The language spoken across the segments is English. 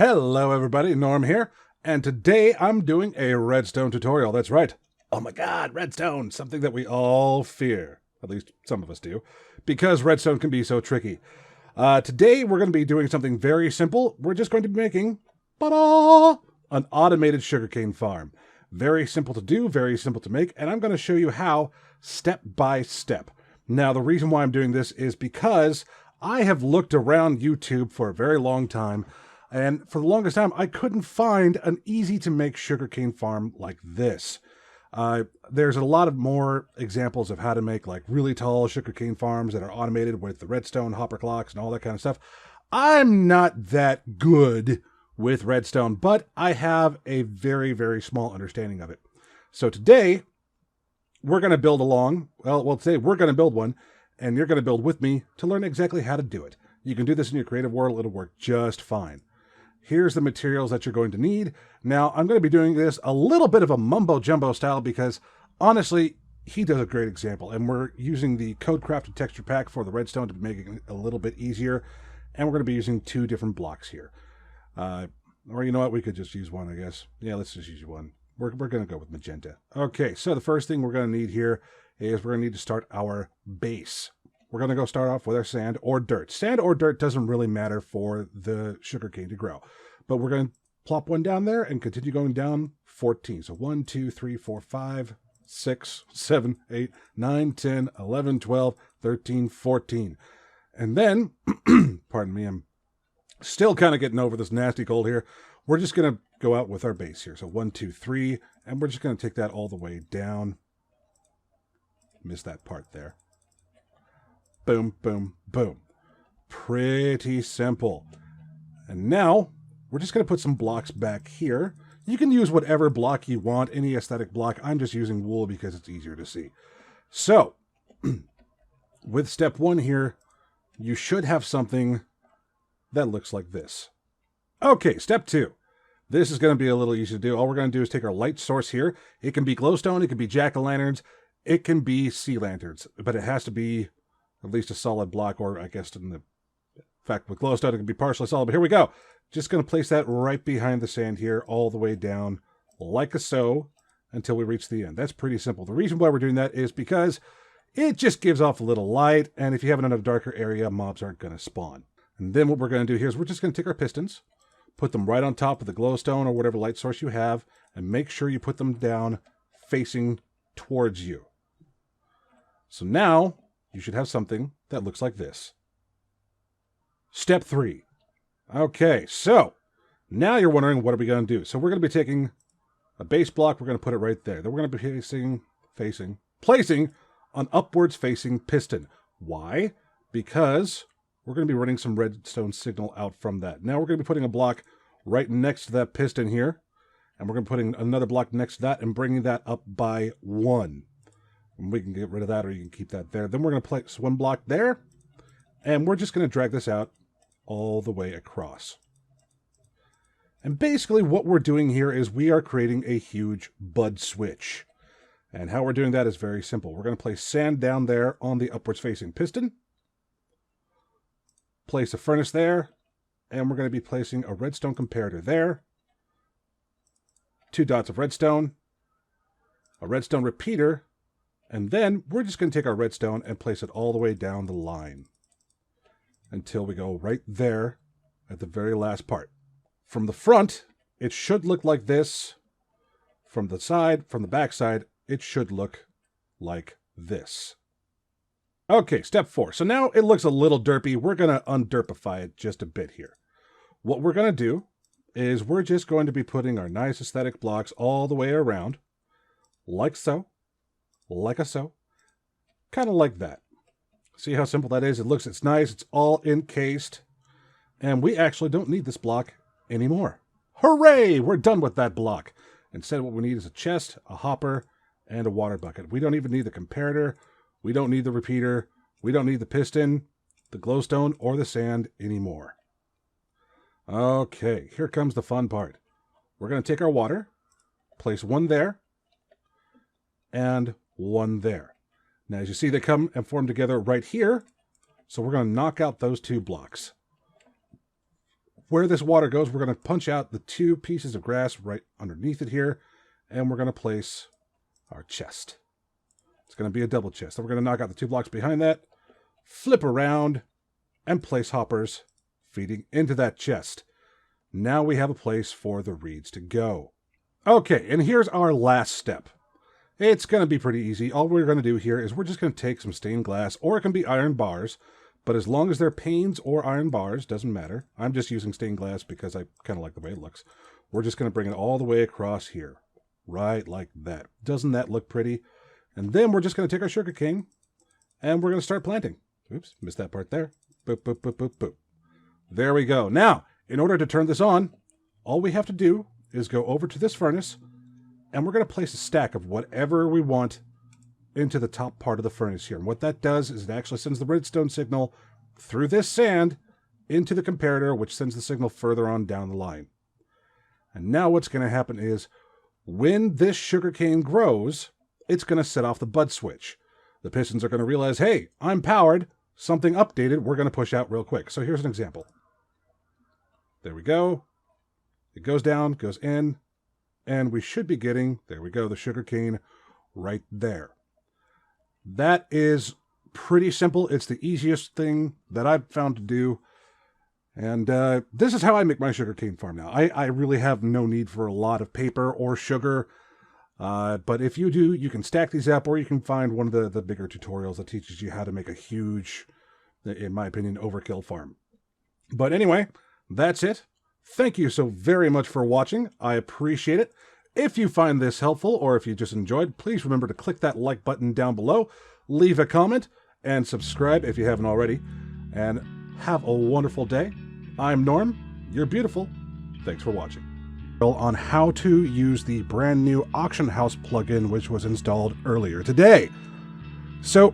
Hello everybody, Norm here, and today I'm doing a redstone tutorial. That's right. Oh my god, redstone! Something that we all fear. At least some of us do, because redstone can be so tricky. Today we're going to be doing something very simple. We're just going to be making an automated sugarcane farm. Very simple to do, very simple to make, and I'm going to show you how step by step. Now the reason why I'm doing this is because I have looked around YouTube for a very long time, and for the longest time, I couldn't find an easy-to-make sugarcane farm like this. There's a lot of more examples of how to make like really tall sugarcane farms that are automated with the redstone hopper clocks and all that kind of stuff. I'm not that good with redstone, but I have a very, very small understanding of it. So today, we're going to build today we're going to build one, and you're going to build with me to learn exactly how to do it. You can do this in your creative world. It'll work just fine. Here's the materials that you're going to need. Now, I'm going to be doing this a little bit of a mumbo-jumbo style because, honestly, he does a great example. And we're using the code-crafted texture pack for the redstone to make it a little bit easier. And we're going to be using 2 different blocks here. Or you know what? We could just use one, I guess. Yeah, let's just use one. We're going to go with magenta. Okay, so the first thing we're going to need here is we're going to need to start our base. We're going to go start off with our sand or dirt. Sand or dirt doesn't really matter for the sugarcane to grow. But we're going to plop one down there and continue going down 14. So 1, 2, 3, 4, 5, 6, 7, 8, 9, 10, 11, 12, 13, 14. And then, pardon me, I'm still kind of getting over this nasty cold here. We're just going to go out with our base here. So 1, 2, 3, and we're just going to take that all the way down. Missed that part there. Boom, boom, boom. Pretty simple. And now, we're just going to put some blocks back here. You can use whatever block you want, any aesthetic block. I'm just using wool because it's easier to see. So, with step 1 here, you should have something that looks like this. Okay, step 2. This is going to be a little easy to do. All we're going to do is take our light source here. It can be glowstone, it can be jack-o'-lanterns, it can be sea lanterns, but it has to be at least a solid block, or I guess in the fact with glowstone it can be partially solid. But here we go. Just going to place that right behind the sand here, all the way down like so, until we reach the end. That's pretty simple. The reason why we're doing that is because it just gives off a little light, and if you have it in a darker area, mobs aren't going to spawn. And then what we're going to do here is we're just going to take our pistons, put them right on top of the glowstone or whatever light source you have, and make sure you put them down facing towards you. So now you should have something that looks like this. Step 3. Okay, so now you're wondering what are we going to do. So we're going to be taking a base block, we're going to put it right there. Then we're going to be placing an upwards facing piston. Why? Because we're going to be running some redstone signal out from that. Now we're going to be putting a block right next to that piston here, and we're going to be putting another block next to that and bringing that up by 1. We can get rid of that, or you can keep that there. Then we're going to place one block there, and we're just going to drag this out all the way across. And basically what we're doing here is we are creating a huge bud switch. And how we're doing that is very simple. We're going to place sand down there on the upwards facing piston, place a furnace there, and we're going to be placing a redstone comparator there, 2 dots of redstone, a redstone repeater, and then we're just going to take our redstone and place it all the way down the line until we go right there at the very last part. From the front, it should look like this. From the side, from the back side, it should look like this. Okay, step 4. So now it looks a little derpy. We're going to underpify it just a bit here. What we're going to do is we're just going to be putting our nice aesthetic blocks all the way around, like so. Like so, kind of like that. See how simple that is? It's nice, it's all encased, and we actually don't need this block anymore. Hooray! We're done with that block. Instead, what we need is a chest, a hopper, and a water bucket. We don't even need the comparator, we don't need the repeater, we don't need the piston, the glowstone, or the sand anymore. Okay, here comes the fun part. We're going to take our water, place one there, and one there. Now, as you see, they come and form together right here. So we're going to knock out those 2 blocks. where this water goes, we're going to punch out the 2 pieces of grass right underneath it here, and we're going to place our chest. It's going to be a double chest. Then we're going to knock out the 2 blocks behind that, flip around, and place hoppers feeding into that chest. Now we have a place for the reeds to go. Okay, and here's our last step. It's going to be pretty easy. All we're going to do here is we're just going to take some stained glass, or it can be iron bars, but as long as they're panes or iron bars, doesn't matter. I'm just using stained glass because I kind of like the way it looks. We're just going to bring it all the way across here. Right like that. Doesn't that look pretty? And then we're just going to take our sugar cane and we're going to start planting. Oops, missed that part there. Boop, boop, boop, boop, boop. There we go. Now, in order to turn this on, all we have to do is go over to this furnace and we're going to place a stack of whatever we want into the top part of the furnace here. And what that does is it actually sends the redstone signal through this sand into the comparator, which sends the signal further on down the line. And now what's going to happen is when this sugarcane grows, it's going to set off the bud switch. The pistons are going to realize, hey, I'm powered, something updated, we're going to push out real quick. So here's an example. There we go. It goes down, goes in, and we should be getting, there we go, the sugarcane right there. That is pretty simple. It's the easiest thing that I've found to do. And this is how I make my sugarcane farm now. I really have no need for a lot of paper or sugar. But if you do, you can stack these up, or you can find one of the bigger tutorials that teaches you how to make a huge, in my opinion, overkill farm. But anyway, that's it. Thank you so very much for watching. I appreciate it. If you find this helpful, or if you just enjoyed, please remember to click that like button down below, leave a comment, and subscribe if you haven't already. And have a wonderful day. I'm Norm. You're beautiful. Thanks for watching. On how to use the brand new auction house plugin, which was installed earlier today. So,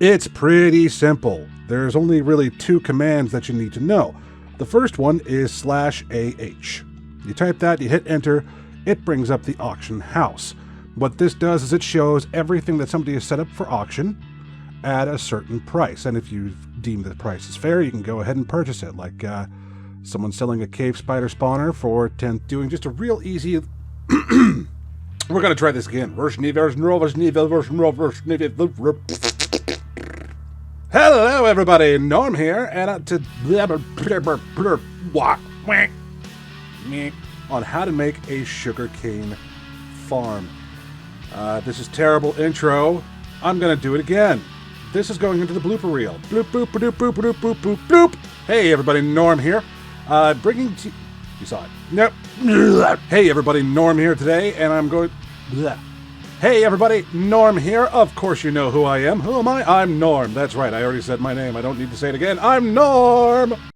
it's pretty simple. There's only really 2 commands that you need to know. The first one is /AH. You type that, you hit enter, it brings up the auction house. What this does is it shows everything that somebody has set up for auction at a certain price. And if you deem the price is fair, you can go ahead and purchase it. Like someone selling a cave spider spawner for 10, doing just a real easy... We're going to try this again. Hello everybody, Norm here, and on how to make a sugarcane farm. This is terrible intro. I'm gonna do it again. This is going into the blooper reel. Bloop boop boop boop boop boop boop bloop. Hey everybody, Norm here. Bringing to you saw it. Nope. Hey everybody, Norm here today, and I'm going. Hey everybody, Norm here. Of course you know who I am. Who am I? I'm Norm. That's right. I already said my name. I don't need to say it again. I'm Norm.